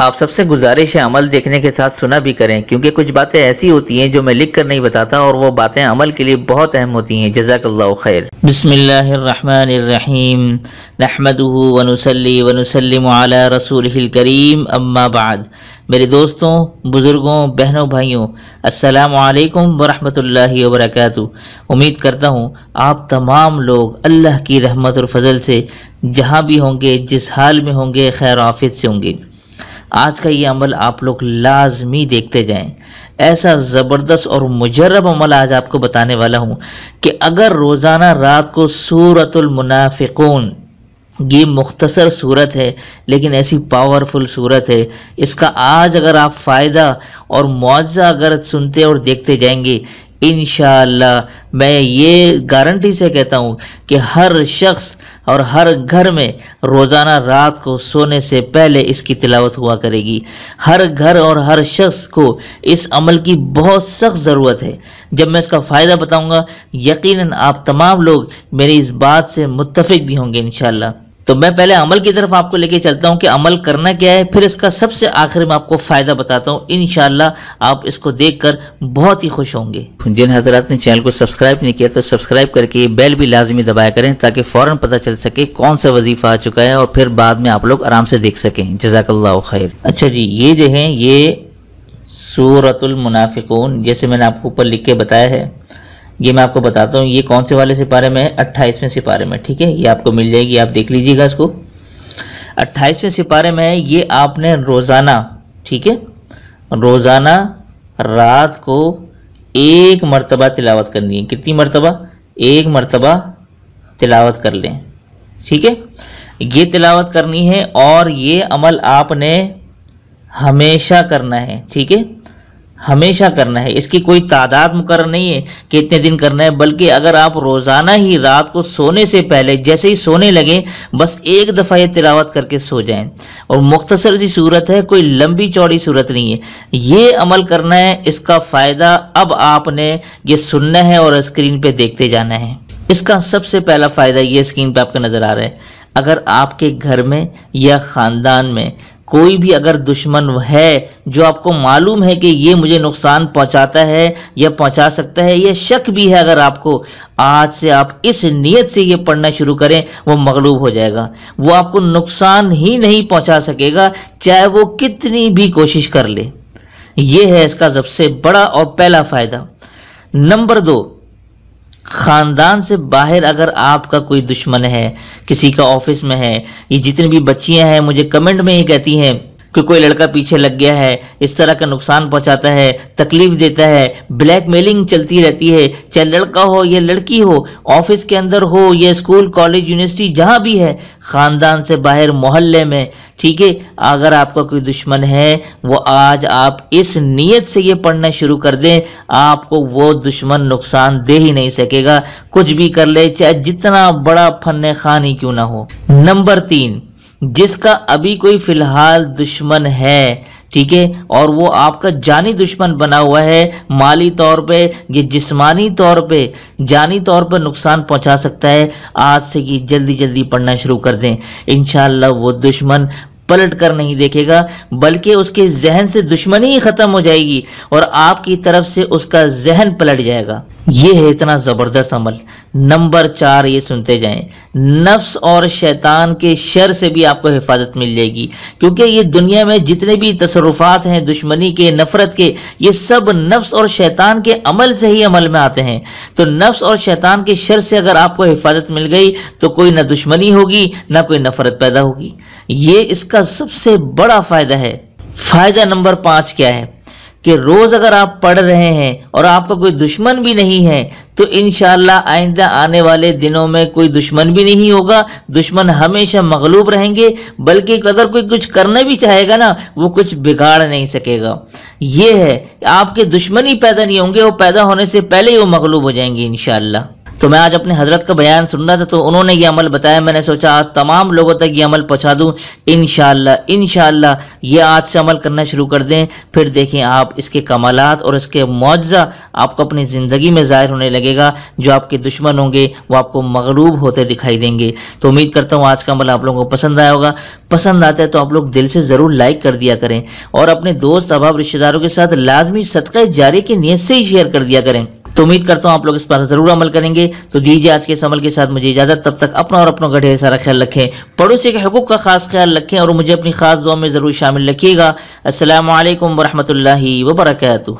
آپ سب سے گزارش ہے عمل دیکھنے کے ساتھ سنا بھی کریں، کیونکہ کچھ باتیں ایسی ہوتی ہیں جو میں لکھ کر نہیں بتاتا اور وہ باتیں عمل کے لیے بہت اہم ہوتی ہیں۔ جزاکاللہ او خیر۔ بسم اللہ الرحمن الرحیم، نحمده ونصلی ونسلم علی رسولہ الکریم، اما بعد۔ میرے دوستوں، بزرگوں، بہنوں، بھائیوں، السلام علیکم ورحمۃ اللہ وبرکاتہ۔ امید کرتا ہوں آپ تمام لوگ اللہ کی رحمت اور فضل سے جہاں بھی ہوں گے، جس حال میں ہوں گے، خیر و عافیت سے ہوں گے۔ آج کا یہ عمل آپ لوگ لازمی دیکھتے جائیں۔ ایسا زبردست اور مجرب عمل آج آپ کو بتانے والا ہوں کہ اگر روزانہ رات کو سورۃ المنافقون، یہ مختصر صورت ہے لیکن ایسی پاورفل صورت ہے، اس کا آج اگر آپ فائدہ اور معجزہ اگر سنتے اور دیکھتے جائیں گے، انشاءاللہ میں یہ گارنٹی سے کہتا ہوں کہ ہر شخص اور ہر گھر میں روزانہ رات کو سونے سے پہلے اس کی تلاوت ہوا کرے گی۔ ہر گھر اور ہر شخص کو اس عمل کی بہت سخت ضرورت ہے۔ جب میں اس کا فائدہ بتاؤں گا، یقیناً آپ تمام لوگ میری اس بات سے متفق بھی ہوں گے انشاءاللہ۔ تو میں پہلے عمل کی طرف آپ کو لے کے چلتا ہوں کہ عمل کرنا کیا ہے، پھر اس کا سب سے آخر میں آپ کو فائدہ بتاتا ہوں۔ انشاءاللہ آپ اس کو دیکھ کر بہت ہی خوش ہوں گے۔ جن حضرات نے چینل کو سبسکرائب نہیں کیا تو سبسکرائب کر کے بیل بھی لازمی دبایا کریں تاکہ فوراً پتہ چل سکے کون سا وظیفہ آ چکا ہے اور پھر بعد میں آپ لوگ آرام سے دیکھ سکیں۔ جزاکاللہ او خیر۔ اچھا جی، یہ جو ہیں یہ سورۃ المنافقون، جیسے میں نے آپ کو اوپر لکھ کے بتایا ہے، یہ میں آپ کو بتاتا ہوں یہ کون سے والے سپارے میں ہے، 28ویں سپارے میں، ٹھیک ہے؟ یہ آپ کو مل جائے گی، آپ دیکھ لیجیے گا اس کو۔ 28ویں سپارے میں ہے، یہ آپ نے روزانہ، ٹھیک ہے، روزانہ رات کو ایک مرتبہ تلاوت کرنی ہے۔ کتنی مرتبہ؟ ایک مرتبہ تلاوت کر لیں، ٹھیک ہے؟ یہ تلاوت کرنی ہے اور یہ عمل آپ نے ہمیشہ کرنا ہے، ٹھیک ہے؟ ہمیشہ کرنا ہے۔ اس کی کوئی تعداد مقرر نہیں ہے کہ اتنے دن کرنا ہے، بلکہ اگر آپ روزانہ ہی رات کو سونے سے پہلے جیسے ہی سونے لگیں بس ایک دفعہ یہ تلاوت کر کے سو جائیں، اور مختصر سی صورت ہے، کوئی لمبی چوڑی صورت نہیں ہے۔ یہ عمل کرنا ہے، اس کا فائدہ اب آپ نے یہ سننا ہے اور اسکرین پہ دیکھتے جانا ہے۔ اس کا سب سے پہلا فائدہ یہ اسکرین پہ آپ کو نظر آ رہا ہے، اگر آپ کے گھر میں یا خاندان میں کوئی بھی اگر دشمن ہے جو آپ کو معلوم ہے کہ یہ مجھے نقصان پہنچاتا ہے یا پہنچا سکتا ہے، یہ شک بھی ہے اگر آپ کو، آج سے آپ اس نیت سے یہ پڑھنا شروع کریں، وہ مغلوب ہو جائے گا، وہ آپ کو نقصان ہی نہیں پہنچا سکے گا چاہے وہ کتنی بھی کوشش کر لے۔ یہ ہے اس کا سب سے بڑا اور پہلا فائدہ۔ نمبر 2، خاندان سے باہر اگر آپ کا کوئی دشمن ہے، کسی کا آفس میں ہے، یہ جتنی بھی بچیاں ہیں مجھے کمنٹ میں یہ کہتی ہیں کہ کوئی لڑکا پیچھے لگ گیا ہے، اس طرح کا نقصان پہنچاتا ہے، تکلیف دیتا ہے، بلیک میلنگ چلتی رہتی ہے، چاہے لڑکا ہو یا لڑکی ہو، آفس کے اندر ہو یا اسکول، کالج، یونیورسٹی، جہاں بھی ہے، خاندان سے باہر، محلے میں، ٹھیک ہے؟ اگر آپ کا کوئی دشمن ہے، وہ آج آپ اس نیت سے یہ پڑھنا شروع کر دیں، آپ کو وہ دشمن نقصان دے ہی نہیں سکے گا، کچھ بھی کر لے، چاہے جتنا بڑا فن خوان ہی کیوں نہ ہو۔ نمبر 3، جس کا ابھی کوئی فی الحال دشمن ہے، ٹھیک ہے، اور وہ آپ کا جانی دشمن بنا ہوا ہے، مالی طور پہ یا جسمانی طور پہ، جانی طور پر نقصان پہنچا سکتا ہے، آج سے یہ جلدی جلدی پڑھنا شروع کر دیں۔ انشاءاللہ وہ دشمن پلٹ کر نہیں دیکھے گا، بلکہ اس کے ذہن سے دشمنی ہی ختم ہو جائے گی اور آپ کی طرف سے اس کا ذہن پلٹ جائے گا۔ یہ ہے اتنا زبردست عمل۔ نمبر 4، یہ سنتے جائیں، نفس اور شیطان کے شر سے بھی آپ کو حفاظت مل جائے گی، کیونکہ یہ دنیا میں جتنے بھی تصرفات ہیں دشمنی کے، نفرت کے، یہ سب نفس اور شیطان کے عمل سے ہی عمل میں آتے ہیں۔ تو نفس اور شیطان کے شر سے اگر آپ کو حفاظت مل گئی تو کوئی نہ دشمنی ہوگی نہ کوئی نفرت پیدا ہوگی۔ یہ اس کا سب سے بڑا فائدہ ہے۔ فائدہ نمبر 5 کیا ہے کہ روز اگر آپ پڑھ رہے ہیں اور آپ کا کوئی دشمن بھی نہیں ہے تو انشاءاللہ آئندہ آنے والے دنوں میں کوئی دشمن بھی نہیں ہوگا، دشمن ہمیشہ مغلوب رہیں گے، بلکہ اگر کوئی کچھ کرنا بھی چاہے گا نا وہ کچھ بگاڑ نہیں سکے گا۔ یہ ہے، آپ کے دشمن ہی پیدا نہیں ہوں گے، وہ پیدا ہونے سے پہلے ہی وہ مغلوب ہو جائیں گے انشاءاللہ۔ تو میں آج اپنے حضرت کا بیان سن رہا تھا تو انہوں نے یہ عمل بتایا، میں نے سوچا آج تمام لوگوں تک یہ عمل پہنچا دوں۔ انشاءاللہ یہ آج سے عمل کرنا شروع کر دیں، پھر دیکھیں آپ اس کے کمالات اور اس کے معجزہ آپ کو اپنی زندگی میں ظاہر ہونے لگے گا۔ جو آپ کے دشمن ہوں گے وہ آپ کو مغلوب ہوتے دکھائی دیں گے۔ تو امید کرتا ہوں آج کا عمل آپ لوگوں کو پسند آیا ہوگا۔ پسند آتا ہے تو آپ لوگ دل سے ضرور لائک کر دیا کریں، اور اپنے دوست احباب رشتہ داروں کے ساتھ لازمی صدقہ جاری کی نیت سے ہی شیئر کر دیا کریں۔ تو امید کرتا ہوں آپ لوگ اس پر ضرور عمل کریں گے۔ تو دیجیے آج کے اس عمل کے ساتھ مجھے اجازت، تب تک اپنا اور اپنوں کا ڈھیر سارا خیال رکھیں، پڑوسی کے حقوق کا خاص خیال رکھیں، اور مجھے اپنی خاص دعا میں ضرور شامل رکھیے گا۔ السلام علیکم ورحمۃ اللہ وبرکاتہ۔